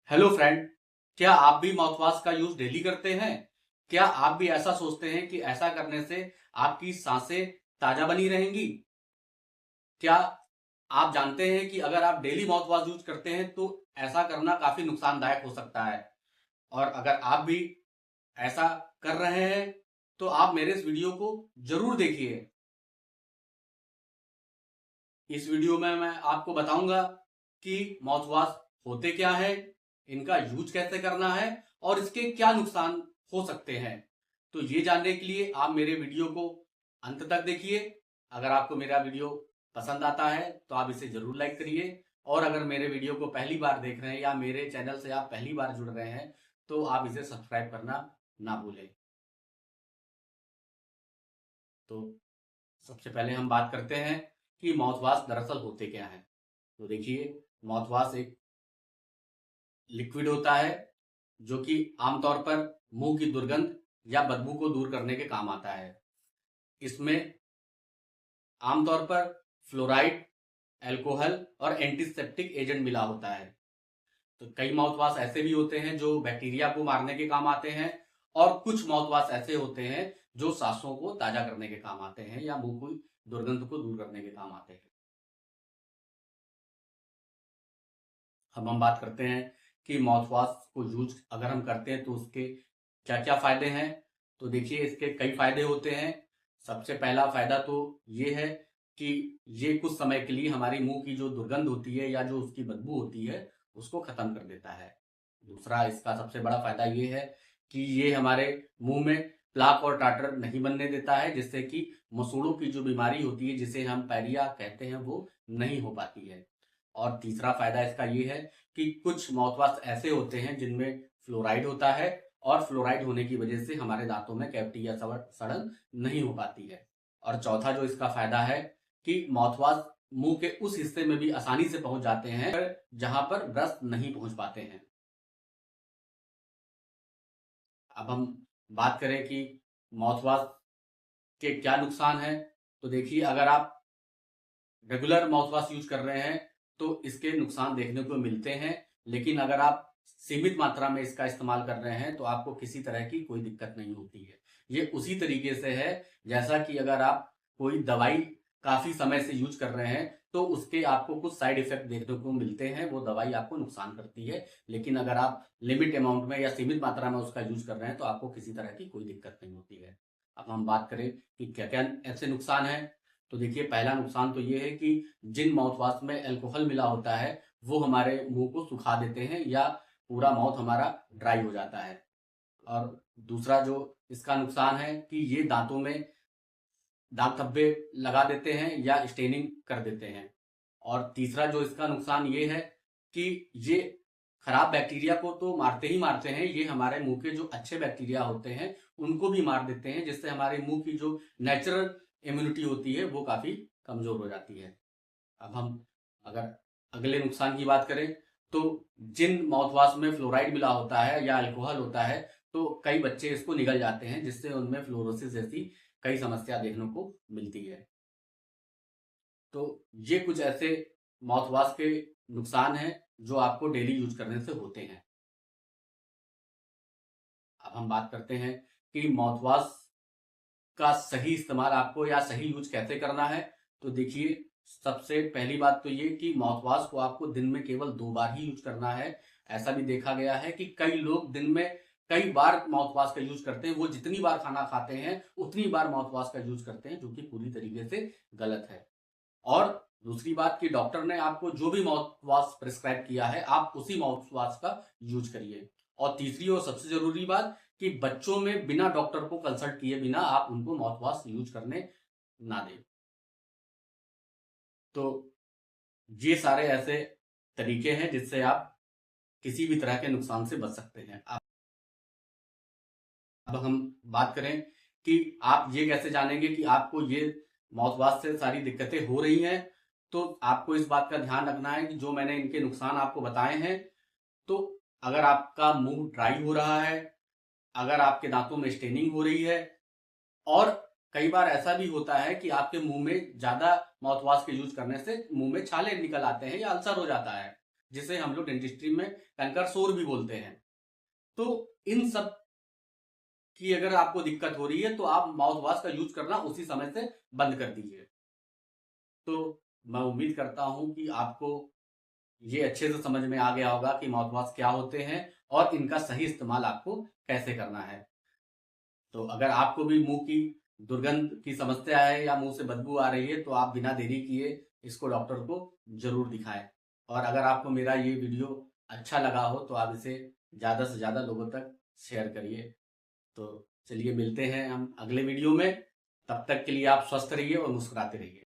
Hello friend. क्या आप भी माउथवॉश का यूज डेली करते हैं? क्या आप भी ऐसा सोचते हैं कि ऐसा करने से आपकी सांसें ताजा बनी रहेंगी? क्या आप जानते हैं कि अगर आप डेली माउथवॉश यूज करते हैं तो ऐसा करना काफी नुकसानदायक हो सकता है? और अगर आप भी ऐसा कर रहे हैं तो आप मेरे इस वीडियो को जरूर देखिए। इस वीडियो में मैं आपको बताऊंगा कि माउथवॉश होते क्या है, इनका यूज कैसे करना है और इसके क्या नुकसान हो सकते हैं। तो ये जानने के लिए आप मेरे वीडियो को अंत तक देखिए। अगर आपको मेरा वीडियो पसंद आता है तो आप इसे जरूर लाइक करिए, और अगर मेरे वीडियो को पहली बार देख रहे हैं या मेरे चैनल से आप पहली बार जुड़ रहे हैं तो आप इसे सब्सक्राइब करना ना भूलें। तो सबसे पहले हम बात करते हैं कि माउथवॉश दरअसल होते क्या हैं। तो देखिए, माउथवॉश एक लिक्विड होता है जो कि आमतौर पर मुंह की दुर्गंध या बदबू को दूर करने के काम आता है। इसमें आमतौर पर फ्लोराइड, अल्कोहल और एंटीसेप्टिक एजेंट मिला होता है। तो कई माउथवॉश ऐसे भी होते हैं जो बैक्टीरिया को मारने के काम आते हैं, और कुछ माउथवॉश ऐसे होते हैं जो सांसों को ताजा करने के काम आते हैं या मुंह की दुर्गंध को दूर करने के काम आते हैं। अब हम बात करते हैं कि माउथवॉश को यूज अगर हम करते हैं तो उसके क्या क्या फायदे हैं। तो देखिए, इसके कई फायदे होते हैं। सबसे पहला फायदा तो ये है कि ये कुछ समय के लिए हमारी मुंह की जो दुर्गंध होती है या जो उसकी बदबू होती है उसको खत्म कर देता है। दूसरा, इसका सबसे बड़ा फायदा ये है कि ये हमारे मुंह में प्लाक और टाटर नहीं बनने देता है, जिससे कि मसूड़ों की जो बीमारी होती है जिसे हम पायरिया कहते हैं वो नहीं हो पाती है। और तीसरा फायदा इसका ये है कि कुछ माउथवॉश ऐसे होते हैं जिनमें फ्लोराइड होता है, और फ्लोराइड होने की वजह से हमारे दांतों में कैविटी या सड़न नहीं हो पाती है। और चौथा जो इसका फायदा है कि माउथवॉश मुंह के उस हिस्से में भी आसानी से पहुंच जाते हैं जहां पर ब्रश नहीं पहुंच पाते हैं। अब हम बात करें कि माउथवॉश के क्या नुकसान हैं। तो देखिए, अगर आप रेगुलर माउथवॉश यूज कर रहे हैं तो इसके नुकसान देखने को मिलते हैं, लेकिन अगर आप सीमित मात्रा में इसका इस्तेमाल कर रहे हैं तो आपको किसी तरह की कोई दिक्कत नहीं होती है। ये उसी तरीके से है जैसा कि अगर आप कोई दवाई काफी समय से यूज कर रहे हैं तो उसके आपको कुछ साइड इफेक्ट देखने को मिलते हैं, वो दवाई आपको नुकसान करती है। लेकिन अगर आप लिमिट अमाउंट में या सीमित मात्रा में उसका यूज कर रहे हैं तो आपको किसी तरह की कोई दिक्कत नहीं होती है। अब हम बात करें कि क्या क्या ऐसे नुकसान हैं। तो देखिए, पहला नुकसान तो ये है कि जिन माउथवॉश में अल्कोहल मिला होता है वो हमारे मुंह को सुखा देते हैं या पूरा माउथ हमारा ड्राई हो जाता है। और दूसरा जो इसका नुकसान है कि ये दांतों में दाग धब्बे लगा देते हैं या स्टेनिंग कर देते हैं। और तीसरा जो इसका नुकसान ये है कि ये खराब बैक्टीरिया को तो मारते ही मारते हैं, ये हमारे मुंह के जो अच्छे बैक्टीरिया होते हैं उनको भी मार देते हैं, जिससे हमारे मुंह की जो नेचुरल इम्यूनिटी होती है वो काफी कमजोर हो जाती है। अब हम अगर अगले नुकसान की बात करें तो जिन माउथवॉश में फ्लोराइड मिला होता है या अल्कोहल होता है तो कई बच्चे इसको निगल जाते हैं, जिससे उनमें फ्लोरोसिस जैसी कई समस्या देखने को मिलती है। तो ये कुछ ऐसे माउथवॉश के नुकसान हैं जो आपको डेली यूज करने से होते हैं। अब हम बात करते हैं कि माउथवॉश का सही इस्तेमाल आपको या सही यूज कैसे करना है। तो देखिए, सबसे पहली बात तो ये कि माउथवॉश को आपको दिन में केवल 2 बार ही यूज करना है। ऐसा भी देखा गया है कि कई लोग दिन में कई बार माउथवॉश का यूज करते हैं, वो जितनी बार खाना खाते हैं उतनी बार माउथवॉश का यूज करते हैं, जो कि पूरी तरीके से गलत है। और दूसरी बात कि डॉक्टर ने आपको जो भी माउथ वॉश प्रिस्क्राइब किया है आप उसी माउथ वॉश का यूज करिए। और तीसरी और सबसे जरूरी बात कि बच्चों में बिना डॉक्टर को कंसल्ट किए बिना आप उनको माउथ वॉश यूज करने ना दें। तो ये सारे ऐसे तरीके हैं जिससे आप किसी भी तरह के नुकसान से बच सकते हैं। अब हम बात करें कि आप ये कैसे जानेंगे कि आपको ये माउथ वॉश से सारी दिक्कतें हो रही हैं। तो आपको इस बात का ध्यान रखना है कि जो मैंने इनके नुकसान आपको बताए हैं, तो अगर आपका मुंह ड्राई हो रहा है, अगर आपके दांतों में स्टेनिंग हो रही है, और कई बार ऐसा भी होता है कि आपके मुंह में ज्यादा माउथ वॉश के यूज करने से मुंह में छाले निकल आते हैं या अल्सर हो जाता है, जिसे हम लोग डेंटिस्ट्री में कंकर शोर भी बोलते हैं। तो इन सब की अगर आपको दिक्कत हो रही है तो आप माउथ वॉश का यूज करना उसी समय से बंद कर दीजिए। तो मैं उम्मीद करता हूं कि आपको ये अच्छे से समझ में आ गया होगा कि माउथ वॉश क्या होते हैं और इनका सही इस्तेमाल आपको कैसे करना है। तो अगर आपको भी मुंह की दुर्गंध की समस्या है या मुंह से बदबू आ रही है तो आप बिना देरी किए इसको डॉक्टर को जरूर दिखाएं। और अगर आपको मेरा ये वीडियो अच्छा लगा हो तो आप इसे ज़्यादा से ज़्यादा लोगों तक शेयर करिए। तो चलिए मिलते हैं हम अगले वीडियो में। तब तक के लिए आप स्वस्थ रहिए और मुस्कुराते रहिए।